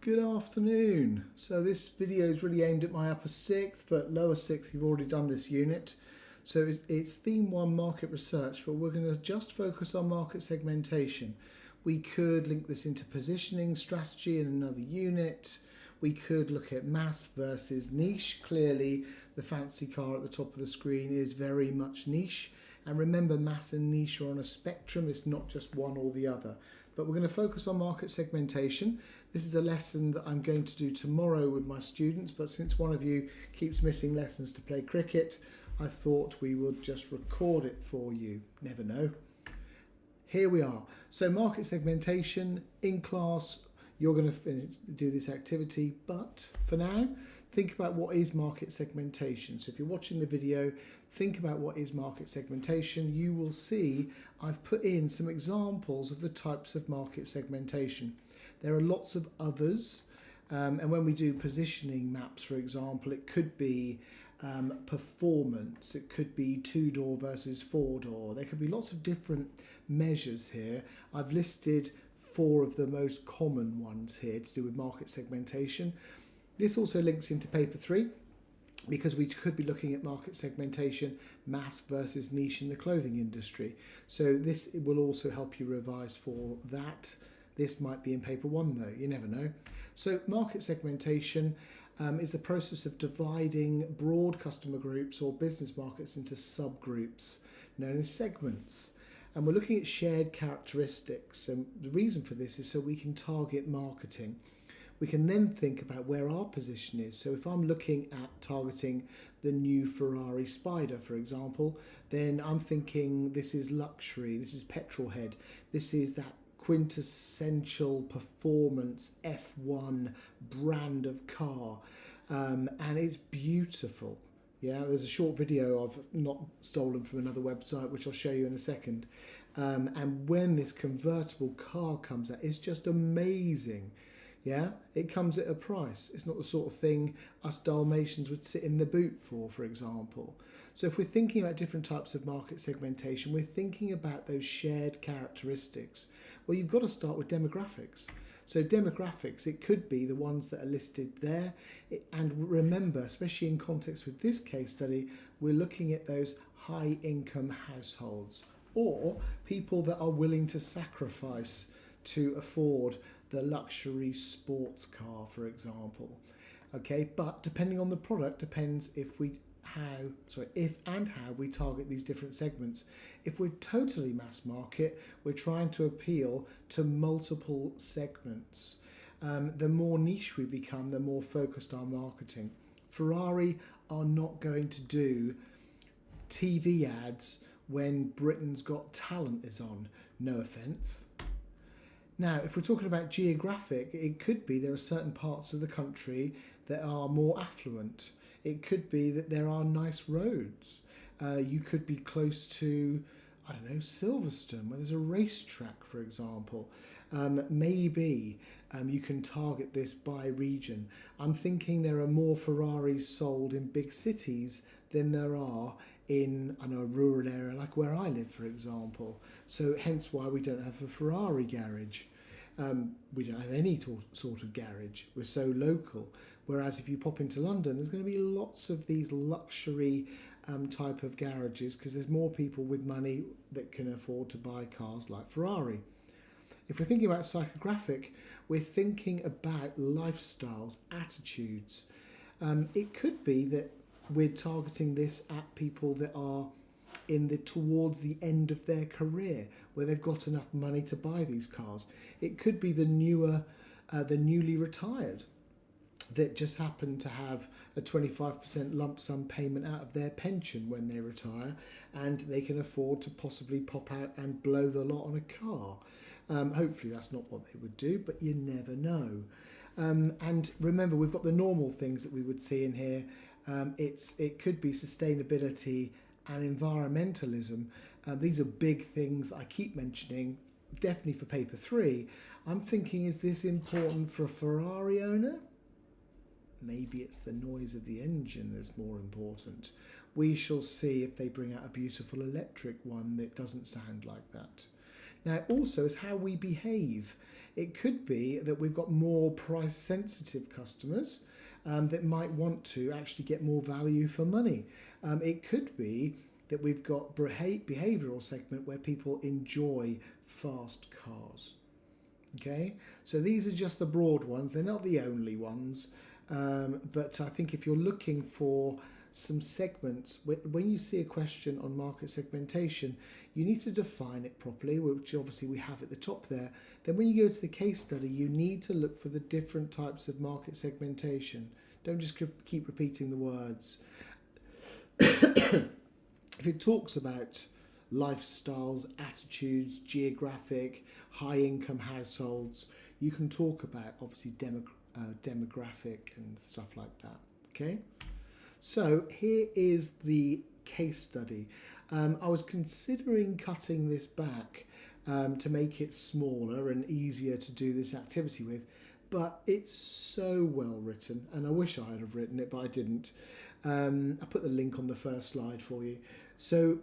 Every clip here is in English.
Good afternoon. So this video is really aimed at my upper sixth, but lower sixth you've already done this unit. So it's theme 1 market research, but we're going to just focus on market segmentation. We could link this into positioning strategy in another unit. We could look at mass versus niche. Clearly the fancy car at the top of the screen is very much niche. And remember, mass and niche are on a spectrum. It's not just one or the other. But we're going to focus on market segmentation. This is a lesson that I'm going to do tomorrow with my students. But since one of you keeps missing lessons to play cricket, I thought we would just record it for you. Never know. Here we are. So market segmentation in class. You're going to do this activity, but for now, think about what is market segmentation. So if you're watching the video, think about what is market segmentation. You will see I've put in some examples of the types of market segmentation. There are lots of others, and when we do positioning maps, for example, it could be performance, it could be 2-door versus 4-door. There could be lots of different measures here. I've listed 4 of the most common ones here to do with market segmentation. This also links into paper 3 because we could be looking at market segmentation, mass versus niche in the clothing industry. So this will also help you revise for that. This might be in paper 1 though, you never know. So market segmentation is the process of dividing broad customer groups or business markets into subgroups known as segments. And we're looking at shared characteristics, and the reason for this is so we can target marketing. We can then think about where our position is. So if I'm looking at targeting the new Ferrari Spider, for example, then I'm thinking this is luxury, this is petrol head, this is that quintessential performance F1 brand of car, and it's beautiful. Yeah, there's a short video I've not stolen from another website, which I'll show you in a second. And when this convertible car comes out, it's just amazing. Yeah, it comes at a price. It's not the sort of thing us Dalmatians would sit in the boot for example. So if we're thinking about different types of market segmentation, we're thinking about those shared characteristics. Well, you've got to start with demographics. So demographics, it could be the ones that are listed there. And remember, especially in context with this case study, we're looking at those high income households or people that are willing to sacrifice to afford the luxury sports car, for example. Okay, but depending on the product, depends if and how we target these different segments. If we're totally mass market, we're trying to appeal to multiple segments. The more niche we become, the more focused our marketing. Ferrari are not going to do TV ads when Britain's Got Talent is on. No offence. Now, if we're talking about geographic, it could be there are certain parts of the country that are more affluent. It could be that there are nice roads. You could be close to, I don't know, Silverstone, where there's a racetrack, for example. Maybe you can target this by region. I'm thinking there are more Ferraris sold in big cities than there are in a rural area like where I live, for example. So hence why we don't have a Ferrari garage. We don't have any sort of garage. We're so local. Whereas if you pop into London, there's going to be lots of these luxury type of garages because there's more people with money that can afford to buy cars like Ferrari. If we're thinking about psychographic, we're thinking about lifestyles, attitudes. It could be that we're targeting this at people that are towards the end of their career, where they've got enough money to buy these cars. It could be the newly retired that just happen to have a 25% lump sum payment out of their pension when they retire, and they can afford to possibly pop out and blow the lot on a car. Hopefully that's not what they would do, but you never know. And remember, we've got the normal things that we would see in here. It could be sustainability and environmentalism. These are big things that I keep mentioning, definitely for paper 3. I'm thinking, is this important for a Ferrari owner? Maybe it's the noise of the engine that's more important. We shall see if they bring out a beautiful electric one that doesn't sound like that. Now, also is how we behave. It could be that we've got more price sensitive customers that might want to actually get more value for money. It could be that we've got behavioural segment where people enjoy fast cars. Okay, so these are just the broad ones. They're not the only ones, but I think if you're looking for some segments, when you see a question on market segmentation, you need to define it properly, which obviously we have at the top there. Then when you go to the case study, you need to look for the different types of market segmentation. Don't just keep repeating the words. If it talks about lifestyles, attitudes, geographic, high income households, you can talk about obviously demographic and stuff like that. Okay, so here is the case study. I was considering cutting this back to make it smaller and easier to do this activity with, but it's so well written, and I wish I had have written it, but I didn't. I put the link on the first slide for you. So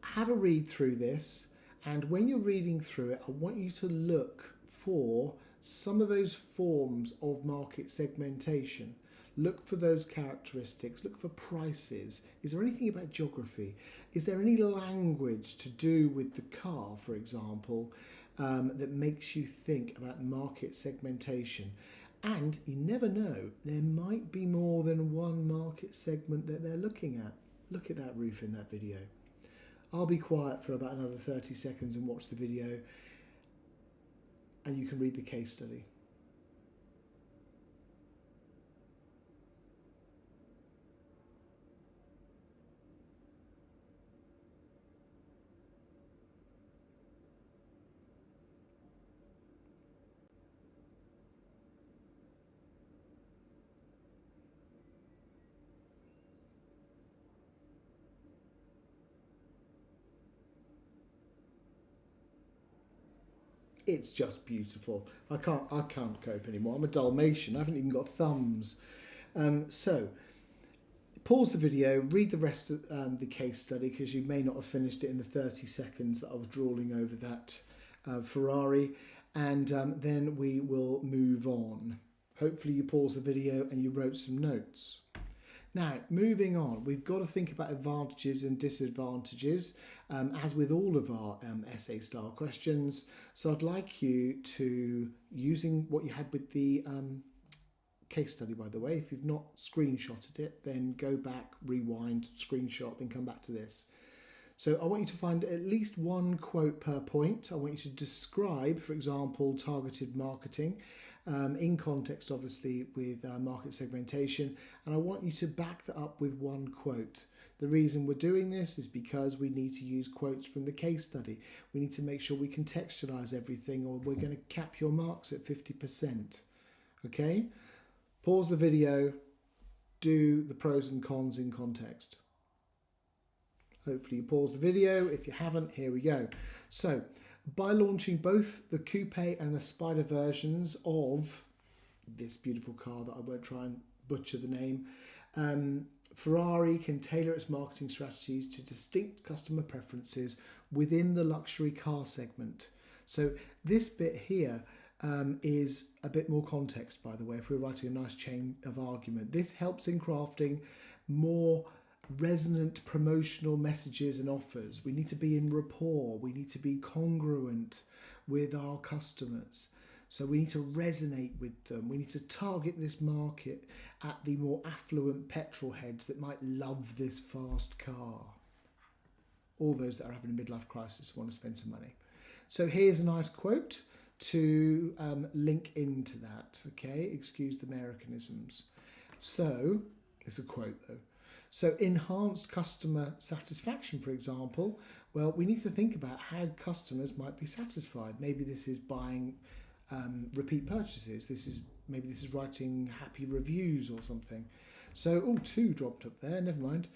have a read through this, and when you're reading through it, I want you to look for some of those forms of market segmentation. Look for those characteristics, look for prices. Is there anything about geography? Is there any language to do with the car, for example, that makes you think about market segmentation? And you never know, there might be more than one market segment that they're looking at. Look at that roof in that video. I'll be quiet for about another 30 seconds and watch the video, and you can read the case study. It's just beautiful. I can't cope anymore. I'm a Dalmatian. I haven't even got thumbs. So pause the video, read the rest of the case study, because you may not have finished it in the 30 seconds that I was drawing over that Ferrari, and then we will move on. Hopefully you paused the video and you wrote some notes. Now, moving on, we've got to think about advantages and disadvantages, as with all of our essay style questions. So I'd like you to, using what you had with the case study, by the way, if you've not screenshotted it, then go back, rewind, screenshot, then come back to this. So I want you to find at least one quote per point. I want you to describe, for example, targeted marketing, in context obviously with market segmentation, and I want you to back that up with one quote. The reason we're doing this is because we need to use quotes from the case study. We need to make sure we contextualize everything, or we're going to cap your marks at 50%. Okay? Pause the video, do the pros and cons in context. Hopefully you paused the video. If you haven't, here we go. So, by launching both the coupe and the spider versions of this beautiful car that I won't try and butcher the name, Ferrari can tailor its marketing strategies to distinct customer preferences within the luxury car segment. So this bit here is a bit more context, by the way, if we're writing a nice chain of argument. This helps in crafting more resonant promotional messages and offers. We need to be in rapport. We need to be congruent with our customers. So we need to resonate with them. We need to target this market at the more affluent petrol heads that might love this fast car. All those that are having a midlife crisis want to spend some money. So here's a nice quote to link into that. Okay, excuse the Americanisms. So it's a quote though. So enhanced customer satisfaction, for example, well, we need to think about how customers might be satisfied. Maybe this is buying repeat purchases. Maybe this is writing happy reviews or something. So, 2 dropped up there, never mind.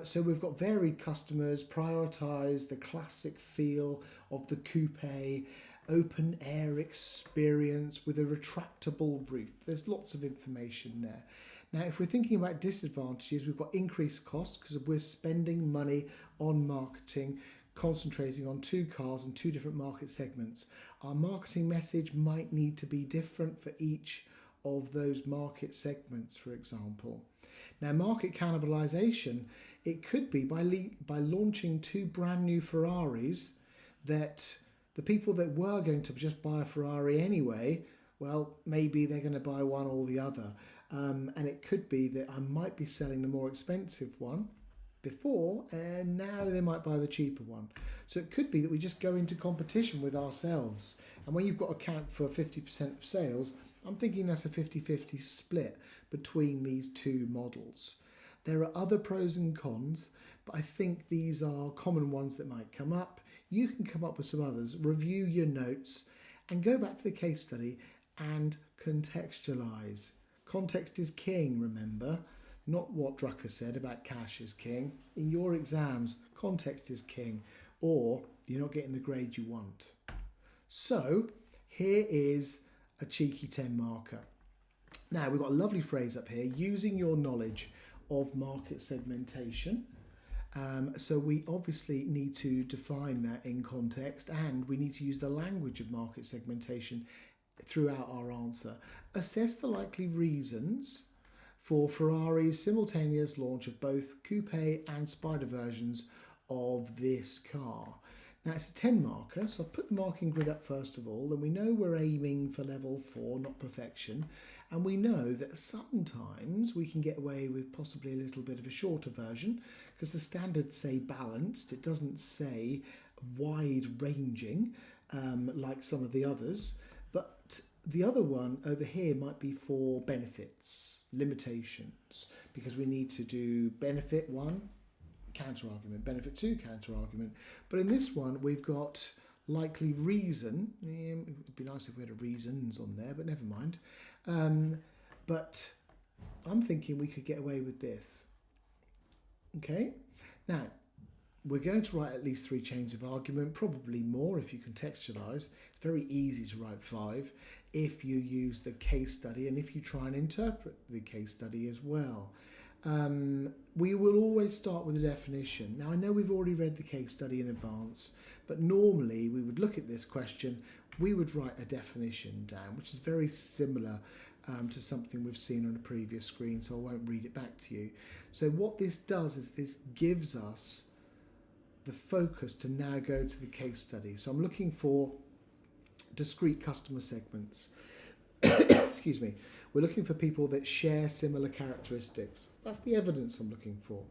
So we've got varied customers, prioritise the classic feel of the coupe, open air experience with a retractable roof. There's lots of information there. Now, if we're thinking about disadvantages, we've got increased costs because we're spending money on marketing, concentrating on 2 cars and 2 different market segments. Our marketing message might need to be different for each of those market segments, for example. Now, market cannibalization, it could be by launching 2 brand new Ferraris that the people that were going to just buy a Ferrari anyway, well, maybe they're going to buy one or the other. And it could be that I might be selling the more expensive one before, and now they might buy the cheaper one. So it could be that we just go into competition with ourselves. And when you've got to account for 50% of sales, I'm thinking that's a 50-50 split between these 2 models. There are other pros and cons, but I think these are common ones that might come up. You can come up with some others, review your notes, and go back to the case study and contextualize. Context is king, remember, not what Drucker said about cash is king. In your exams, context is king, or you're not getting the grade you want. So here is a cheeky 10 marker. Now, we've got a lovely phrase up here, using your knowledge of market segmentation. So we obviously need to define that in context, and we need to use the language of market segmentation throughout our answer. Assess the likely reasons for Ferrari's simultaneous launch of both coupe and spider versions of this car. Now, it's a 10 marker, so I've put the marking grid up first of all, and we know we're aiming for level 4, not perfection, and we know that sometimes we can get away with possibly a little bit of a shorter version because the standards say balanced, it doesn't say wide-ranging like some of the others, but the other one over here might be for benefits, limitations, because we need to do benefit 1, counter-argument, benefit 2, counter-argument. But in this one, we've got likely reason. It would be nice if we had a reasons on there, but never mind. But I'm thinking we could get away with this. Okay, now we're going to write at least 3 chains of argument, probably more if you contextualise. It's very easy to write 5 if you use the case study and if you try and interpret the case study as well. We will always start with a definition. Now, I know we've already read the case study in advance, but normally we would look at this question, we would write a definition down, which is very similar to something we've seen on a previous screen, so I won't read it back to you. So what this does is this gives us the focus to now go to the case study. So I'm looking for discrete customer segments. Excuse me. We're looking for people that share similar characteristics. That's the evidence I'm looking for.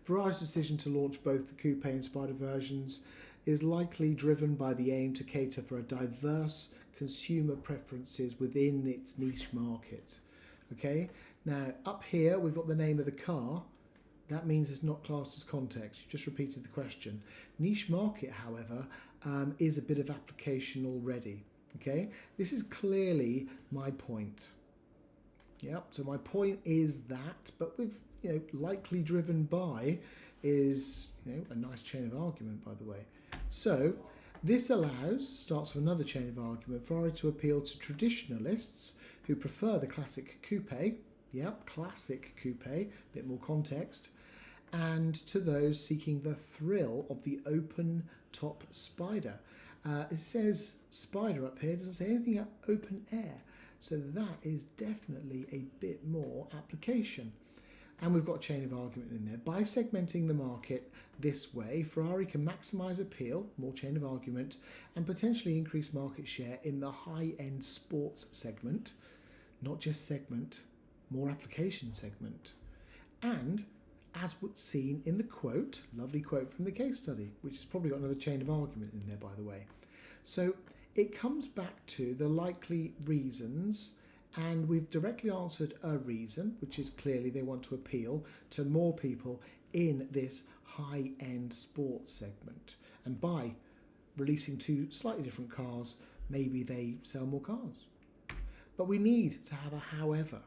Ferrari's decision to launch both the coupe and spider versions is likely driven by the aim to cater for a diverse consumer preferences within its niche market. Okay, now up here we've got the name of the car. That means it's not classed as context. You've just repeated the question. Niche market, however, is a bit of application already. Okay, this is clearly my point. Yep, so my point is that, but with likely driven by is a nice chain of argument, by the way. So this starts with another chain of argument, Ferrari to appeal to traditionalists who prefer the classic coupe. Yep, classic coupe, a bit more context, and to those seeking the thrill of the open top spider. It says spider up here, it doesn't say anything about open air. So that is definitely a bit more application. And we've got a chain of argument in there. By segmenting the market this way, Ferrari can maximise appeal, more chain of argument, and potentially increase market share in the high-end sports segment, not just segment, more application segment. And as what's seen in the quote, lovely quote from the case study, which has probably got another chain of argument in there, by the way. So it comes back to the likely reasons, and we've directly answered a reason, which is clearly they want to appeal to more people in this high-end sports segment. And by releasing 2 slightly different cars, maybe they sell more cars. But we need to have a however.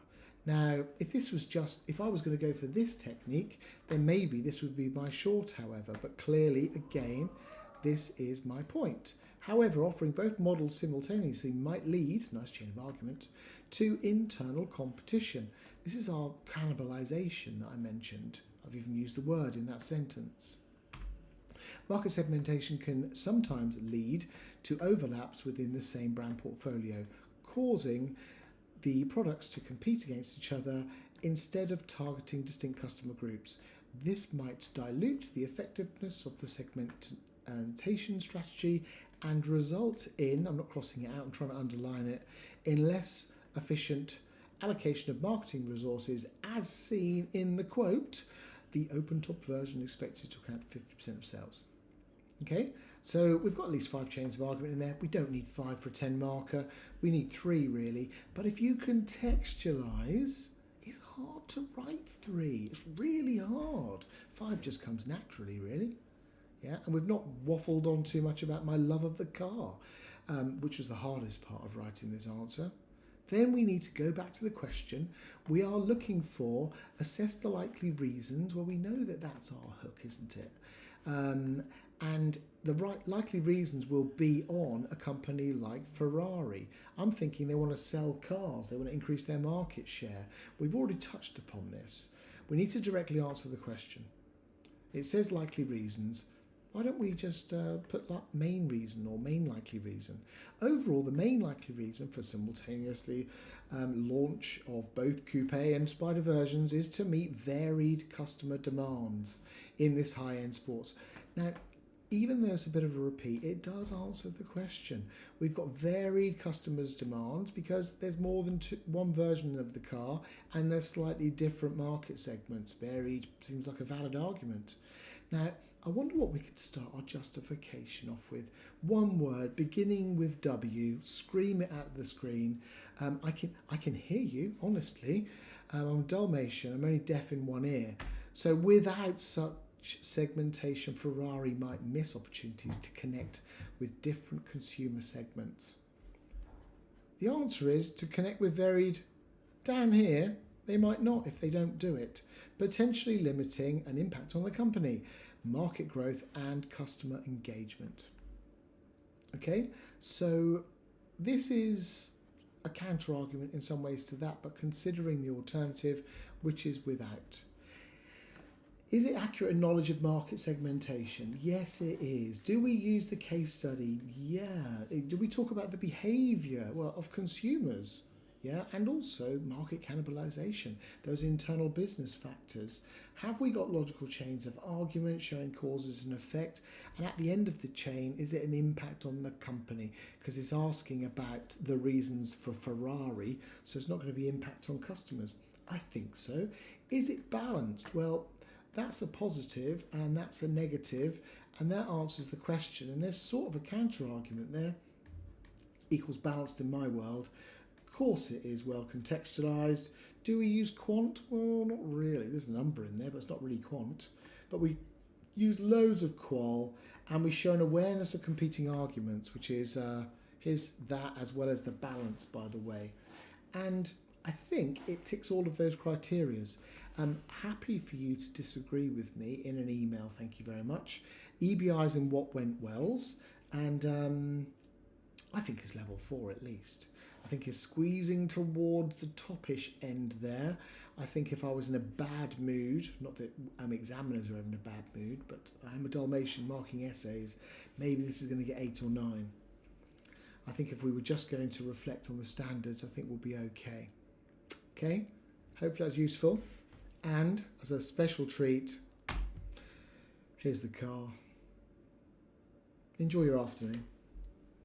Now, if I was going to go for this technique, then maybe this would be my short however, but clearly, again, this is my point. However, offering both models simultaneously might lead, nice chain of argument, to internal competition. This is our cannibalization that I mentioned. I've even used the word in that sentence. Market segmentation can sometimes lead to overlaps within the same brand portfolio, causing the products to compete against each other instead of targeting distinct customer groups. This might dilute the effectiveness of the segmentation strategy and result in, I'm not crossing it out, I'm trying to underline it, in less efficient allocation of marketing resources as seen in the quote, the open top version expected to account for 50% of sales. Okay, so we've got at least 5 chains of argument in there. We don't need 5 for a 10 marker. We need 3 really. But if you contextualize, it's hard to write 3. It's really hard. 5 just comes naturally, really. Yeah, and we've not waffled on too much about my love of the car, which was the hardest part of writing this answer. Then we need to go back to the question. We are looking for assess the likely reasons. Well, we know that that's our hook, isn't it? And the likely reasons will be on a company like Ferrari. I'm thinking they want to sell cars. They want to increase their market share. We've already touched upon this. We need to directly answer the question. It says likely reasons. Why don't we just put main reason or main likely reason? Overall, the main likely reason for simultaneously launch of both coupe and spider versions is to meet varied customer demands in this high-end sports. Now, even though it's a bit of a repeat, it does answer the question. We've got varied customers' demands because there's more than one version of the car and there's slightly different market segments. Varied seems like a valid argument. Now, I wonder what we could start our justification off with. One word beginning with W, scream it at the screen. I can hear you, honestly. I'm Dalmatian, I'm only deaf in one ear. So without such segmentation, Ferrari might miss opportunities to connect with different consumer segments. The answer is to connect with varied. Down here, they might not if they don't do it, potentially limiting an impact on the company, market growth and customer engagement. Okay, so this is a counter argument in some ways to that, but considering the alternative, which is without. Is it accurate knowledge of market segmentation? Yes, it is. Do we use the case study? Yeah. Do we talk about the behaviour, of consumers? Yeah, and also market cannibalization, those internal business factors. Have we got logical chains of argument showing causes and effect? And at the end of the chain, is it an impact on the company? Because it's asking about the reasons for Ferrari, so it's not going to be impact on customers. I think so. Is it balanced? Well, that's a positive and that's a negative, and that answers the question. And there's sort of a counter argument there. Equals balanced in my world. Of course it is well contextualized. Do we use quant? Well, not really. There's a number in there, but it's not really quant. But we use loads of qual, and we show an awareness of competing arguments, which is here's that as well as the balance, by the way. And I think it ticks all of those criterias. I'm happy for you to disagree with me in an email. Thank you very much. EBI's and what went wells, and I think it's level 4 at least. I think it's squeezing towards the topish end there. I think if I was in a bad mood, not that examiners are in a bad mood, but I'm a Dalmatian marking essays, maybe this is going to get 8 or 9. I think if we were just going to reflect on the standards, I think we'll be okay. Okay, hopefully that's useful. And as a special treat, here's the car. Enjoy your afternoon.